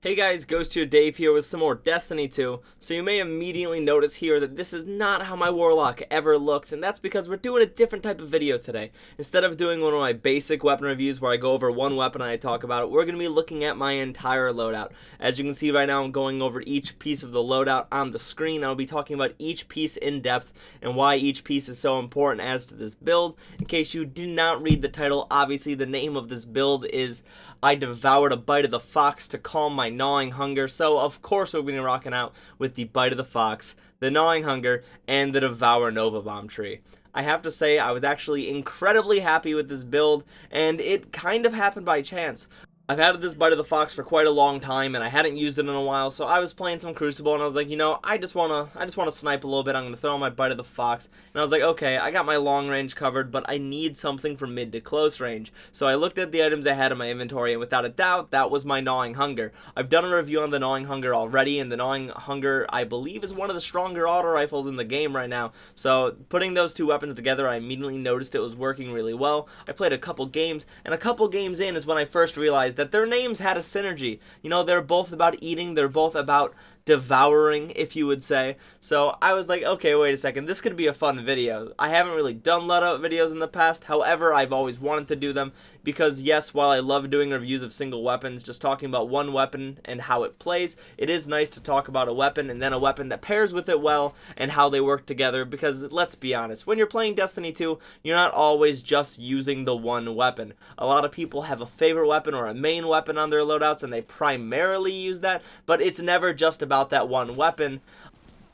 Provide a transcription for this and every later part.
Hey guys, Ghost here, Dave here with some more Destiny 2. So you may immediately notice here that this is not how my Warlock ever looks, and that's because we're doing a different type of video today. Instead of doing one of my basic weapon reviews where I go over one weapon and I talk about it, we're going to be looking at my entire loadout. As you can see right now, I'm going over each piece of the loadout on the screen. I'll be talking about each piece in depth and why each piece is so important as to this build. In case you did not read the title, obviously the name of this build is I devoured a bite of the fox to calm my gnawing hunger, so of course we're going to be rocking out with the bite of the fox, the gnawing hunger, and the devour Nova Bomb tree. I have to say I was actually incredibly happy with this build, and it kind of happened by chance. I've had this bite of the fox for quite a long time, and I hadn't used it in a while, so I was playing some Crucible, and I was like, I just wanna snipe a little bit. I'm gonna throw my bite of the fox, and I was like, okay, I got my long range covered, but I need something for mid to close range. So I looked at the items I had in my inventory, and without a doubt, that was my gnawing hunger. I've done a review on the gnawing hunger already, and the gnawing hunger, I believe, is one of the stronger auto rifles in the game right now. So putting those two weapons together, I immediately noticed it was working really well. I played a couple games, and a couple games in is when I first realized that their names had a synergy. They're both about eating, they're both about devouring, if you would say. So I was like, okay, wait a second, this could be a fun video. I haven't really done loadout videos in the past, however, I've always wanted to do them, because yes, while I love doing reviews of single weapons, just talking about one weapon and how it plays, it is nice to talk about a weapon and then a weapon that pairs with it well and how they work together, because let's be honest, when you're playing Destiny 2, you're not always just using the one weapon. A lot of people have a favorite weapon or a main weapon on their loadouts and they primarily use that, but it's never just about that one weapon.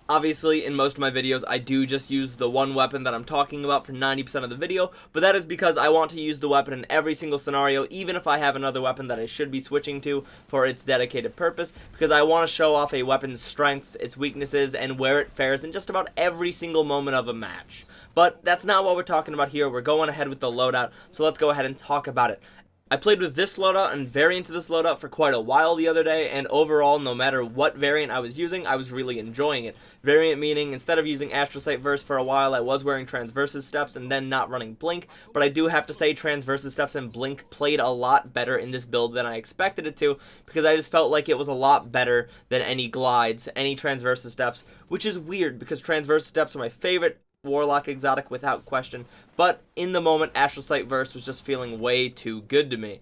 Obviously, in most of my videos, I do just use the one weapon that I'm talking about for 90% of the video, but that is because I want to use the weapon in every single scenario, even if I have another weapon that I should be switching to for its dedicated purpose, because I want to show off a weapon's strengths, its weaknesses, and where it fares in just about every single moment of a match. But that's not what we're talking about here. We're going ahead with the loadout, so let's go ahead and talk about it. I played with this loadout and variants of this loadout for quite a while the other day, and overall, no matter what variant I was using, I was really enjoying it. Variant meaning, instead of using Astrocyte Verse for a while, I was wearing Transversus Steps and then not running Blink, but I do have to say Transversus Steps and Blink played a lot better in this build than I expected it to, because I just felt like it was a lot better than any Glides, any Transversus Steps, which is weird, because Transversus Steps are my favorite Warlock exotic without question, but in the moment Astrocyte Verse was just feeling way too good to me.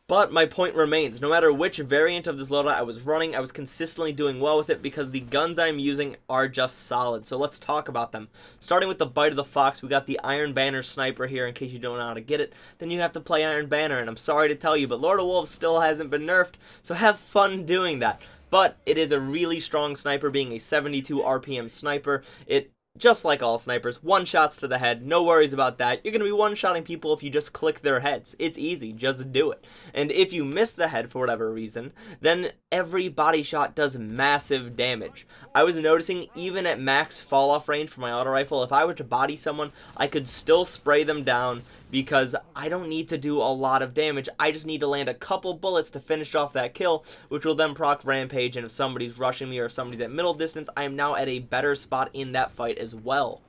But my point remains, no matter which variant of this loadout I was running, I was consistently doing well with it because the guns I'm using are just solid. So let's talk about them. Starting with the bite of the fox, we got the Iron Banner sniper here in case you don't know how to get it. Then you have to play Iron Banner, and I'm sorry to tell you, but Lord of Wolves still hasn't been nerfed, so have fun doing that. But it is a really strong sniper, being a 72 RPM sniper. It just like all snipers, one-shots to the head, no worries about that. You're going to be one-shotting people if you just click their heads. It's easy, just do it. And if you miss the head for whatever reason, then every body shot does massive damage. I was noticing even at max fall-off range for my auto rifle, if I were to body someone, I could still spray them down because I don't need to do a lot of damage. I just need to land a couple bullets to finish off that kill, which will then proc Rampage, and if somebody's rushing me or if somebody's at middle distance, I am now at a better spot in that fight as well.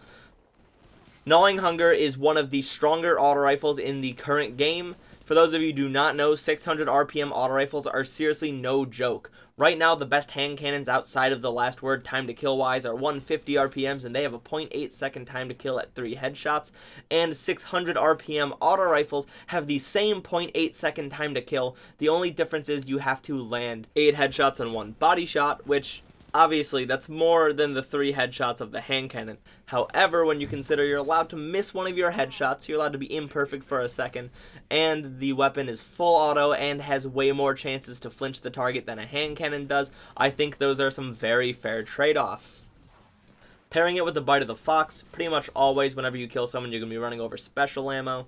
Gnawing Hunger is one of the stronger auto rifles in the current game. For those of you who do not know, 600 RPM auto rifles are seriously no joke. Right now, the best hand cannons outside of the last word time to kill wise are 150 RPMs, and they have a 0.8 second time to kill at 3 headshots. And 600 RPM auto rifles have the same 0.8 second time to kill. The only difference is you have to land 8 headshots on 1 body shot, which obviously, that's more than the 3 headshots of the hand cannon. However, when you consider you're allowed to miss one of your headshots, you're allowed to be imperfect for a second, and the weapon is full auto and has way more chances to flinch the target than a hand cannon does, I think those are some very fair trade-offs. Pairing it with the bite of the fox, pretty much always whenever you kill someone, you're going to be running over special ammo.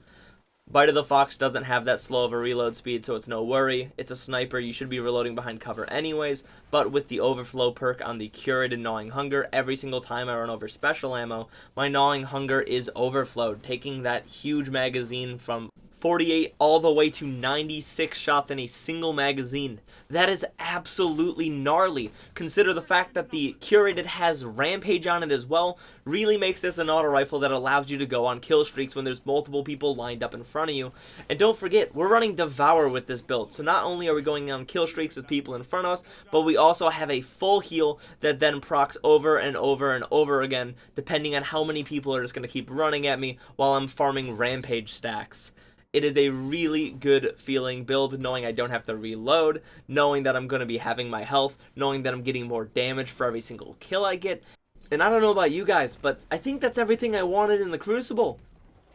Bite of the Fox doesn't have that slow of a reload speed, so it's no worry. It's a sniper, you should be reloading behind cover anyways, but with the overflow perk on the curated Gnawing Hunger, every single time I run over special ammo, my Gnawing Hunger is overflowed, taking that huge magazine from 48 all the way to 96 shots in a single magazine. That is absolutely gnarly. Consider the fact that the curated has Rampage on it as well. Really makes this an auto rifle that allows you to go on kill streaks when there's multiple people lined up in front of you. And don't forget, we're running Devour with this build, so not only are we going on kill streaks with people in front of us, but we also have a full heal that then procs over and over and over again, depending on how many people are just going to keep running at me while I'm farming Rampage stacks. It is a really good feeling build, knowing I don't have to reload, knowing that I'm going to be having my health, knowing that I'm getting more damage for every single kill I get. And I don't know about you guys, but I think that's everything I wanted in the Crucible.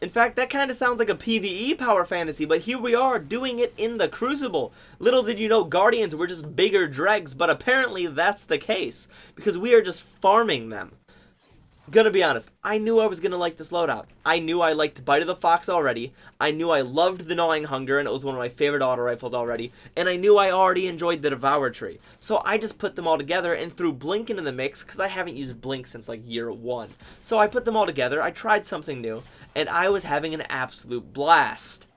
In fact, that kind of sounds like a PvE power fantasy, but here we are doing it in the Crucible. Little did you know Guardians were just bigger dregs, but apparently that's the case, because we are just farming them. Gonna be honest, I knew I was gonna like this loadout. I knew I liked Bite of the Fox already, I knew I loved the Gnawing Hunger and it was one of my favorite auto rifles already, and I knew I already enjoyed the Devoured tree. So I just put them all together and threw Blink into the mix, because I haven't used Blink since like year 1. So I put them all together, I tried something new, and I was having an absolute blast.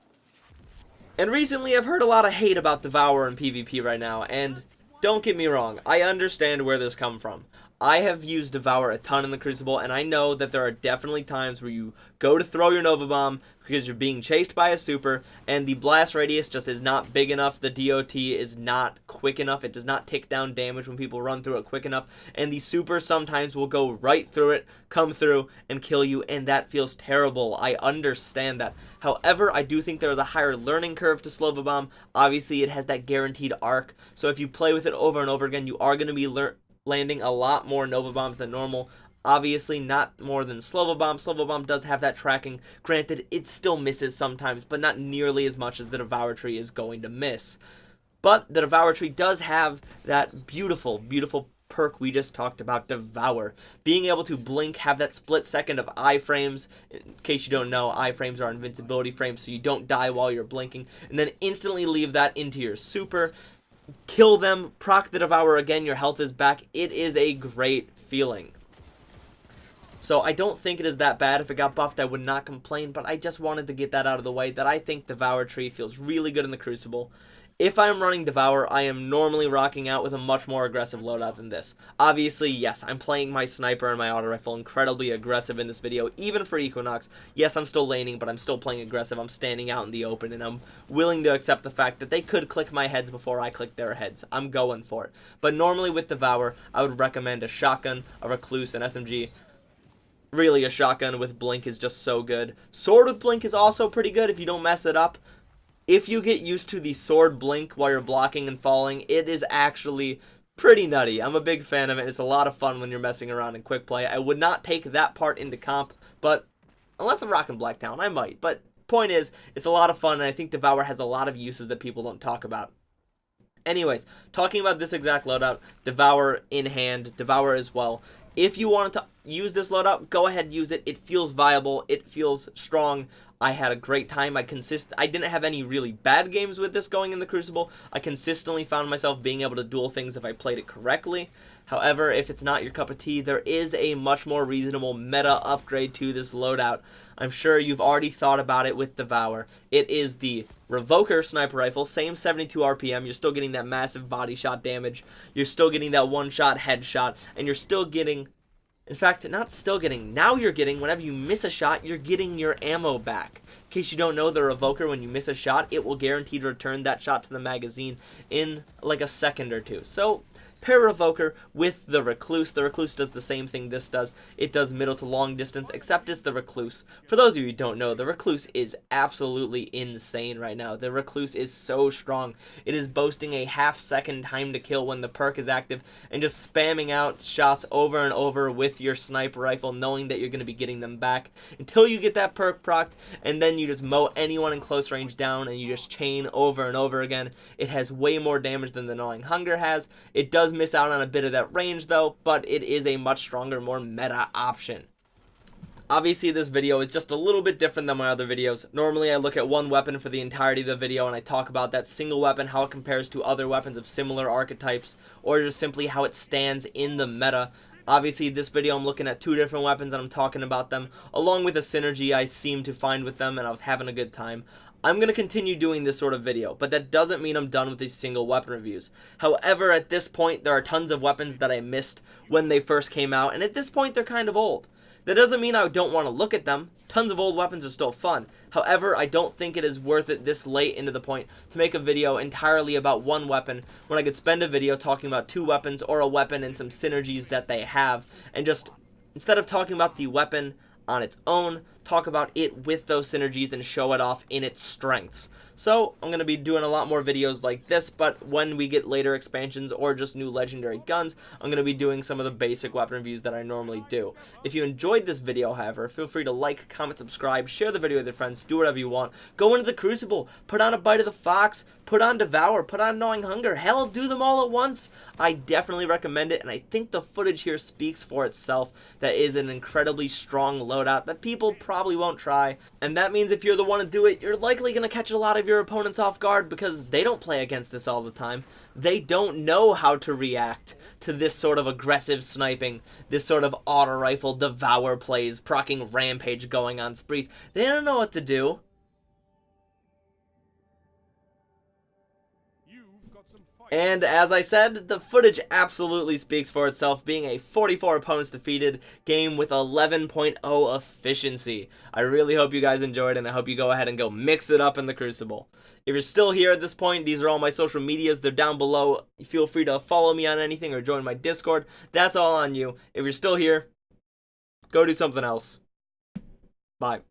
And recently I've heard a lot of hate about Devour and PvP right now, and don't get me wrong, I understand where this comes from. I have used Devour a ton in the Crucible, and I know that there are definitely times where you go to throw your Nova Bomb because you're being chased by a super, and the blast radius just is not big enough, the DOT is not quick enough, it does not tick down damage when people run through it quick enough, and the super sometimes will go right through it, come through, and kill you, and that feels terrible. I understand that. However, I do think there is a higher learning curve to Slova Bomb. Obviously, it has that guaranteed arc, so if you play with it over and over again, you are going to be landing a lot more Nova Bombs than normal. Obviously not more than Slova Bomb. Slova Bomb does have that tracking. Granted, it still misses sometimes, but not nearly as much as the Devour tree is going to miss. But the Devour tree does have that beautiful, beautiful perk we just talked about, Devour. Being able to blink, have that split second of iframes. In case you don't know, iframes are invincibility frames, so you don't die while you're blinking. And then instantly leave that into your super. Kill them, proc the Devour again, your health is back. It is a great feeling. So I don't think it is that bad. If it got buffed, I would not complain, but I just wanted to get that out of the way, that I think Devoured tree feels really good in the Crucible. If I'm running Devour, I am normally rocking out with a much more aggressive loadout than this. Obviously, yes, I'm playing my sniper and my auto rifle incredibly aggressive in this video, even for Equinox. Yes, I'm still laning, but I'm still playing aggressive. I'm standing out in the open, and I'm willing to accept the fact that they could click my heads before I click their heads. I'm going for it. But normally with Devour, I would recommend a shotgun, a recluse, an SMG. Really, a shotgun with blink is just so good. Sword with blink is also pretty good if you don't mess it up. If you get used to the sword blink while you're blocking and falling, it is actually pretty nutty. I'm a big fan of it. It's a lot of fun when you're messing around in quick play. I would not take that part into comp, but unless I'm rocking Blacktown, I might. But point is, it's a lot of fun, and I think Devour has a lot of uses that people don't talk about. Anyways, talking about this exact loadout, Devour in hand, Devour as well. If you wanted to use this loadout, go ahead and use it. It feels viable. It feels strong. I had a great time. I didn't have any really bad games with this going in the Crucible. I consistently found myself being able to duel things if I played it correctly. However, if it's not your cup of tea, there is a much more reasonable meta upgrade to this loadout. I'm sure you've already thought about it with Devour. It is the Revoker sniper rifle, same 72 RPM. You're still getting that massive body shot damage. You're still getting that one-shot headshot, and you're still getting... In fact, not still getting, now you're getting, whenever you miss a shot, you're getting your ammo back. In case you don't know, the Revoker, when you miss a shot, it will guarantee to return that shot to the magazine in like a second or two. So, pair Revoker with the Recluse. The Recluse does the same thing this does. It does middle to long distance, except it's the Recluse. For those of you who don't know, the Recluse is absolutely insane right now. The Recluse is so strong. It is boasting a half-second time to kill when the perk is active, and just spamming out shots over and over with your sniper rifle, knowing that you're going to be getting them back until you get that perk procced, and then you just mow anyone in close range down, and you just chain over and over again. It has way more damage than the Gnawing Hunger has. It does miss out on a bit of that range though, but it is a much stronger, more meta option. Obviously this video is just a little bit different than my other videos. Normally I look at one weapon for the entirety of the video and I talk about that single weapon, how it compares to other weapons of similar archetypes, or just simply how it stands in the meta. Obviously this video I'm looking at two different weapons and I'm talking about them, along with a synergy I seem to find with them, and I was having a good time. I'm going to continue doing this sort of video, but that doesn't mean I'm done with these single weapon reviews. However, at this point, there are tons of weapons that I missed when they first came out, and at this point, they're kind of old. That doesn't mean I don't want to look at them. Tons of old weapons are still fun. However, I don't think it is worth it this late into the point to make a video entirely about one weapon when I could spend a video talking about two weapons or a weapon and some synergies that they have, and just, instead of talking about the weapon on its own, talk about it with those synergies and show it off in its strengths. So I'm going to be doing a lot more videos like this, but when we get later expansions or just new legendary guns, I'm going to be doing some of the basic weapon reviews that I normally do. If you enjoyed this video, however, feel free to like, comment, subscribe, share the video with your friends, do whatever you want. Go into the Crucible, put on a Bite of the Fox, put on Devoured, put on Gnawing Hunger, hell, do them all at once. I definitely recommend it, and I think the footage here speaks for itself. That is an incredibly strong loadout that people probably won't try, and that means if you're the one to do it, you're likely going to catch a lot of your opponents off guard because they don't play against this all the time. They don't know how to react to this sort of aggressive sniping, this sort of auto rifle devour plays, proccing rampage going on sprees. They don't know what to do. And as I said, the footage absolutely speaks for itself, being a 44 opponents defeated game with 11.0 efficiency. I really hope you guys enjoyed, and I hope you go ahead and go mix it up in the Crucible. If you're still here at this point, these are all my social medias. They're down below. Feel free to follow me on anything or join my Discord. That's all on you. If you're still here, go do something else. Bye.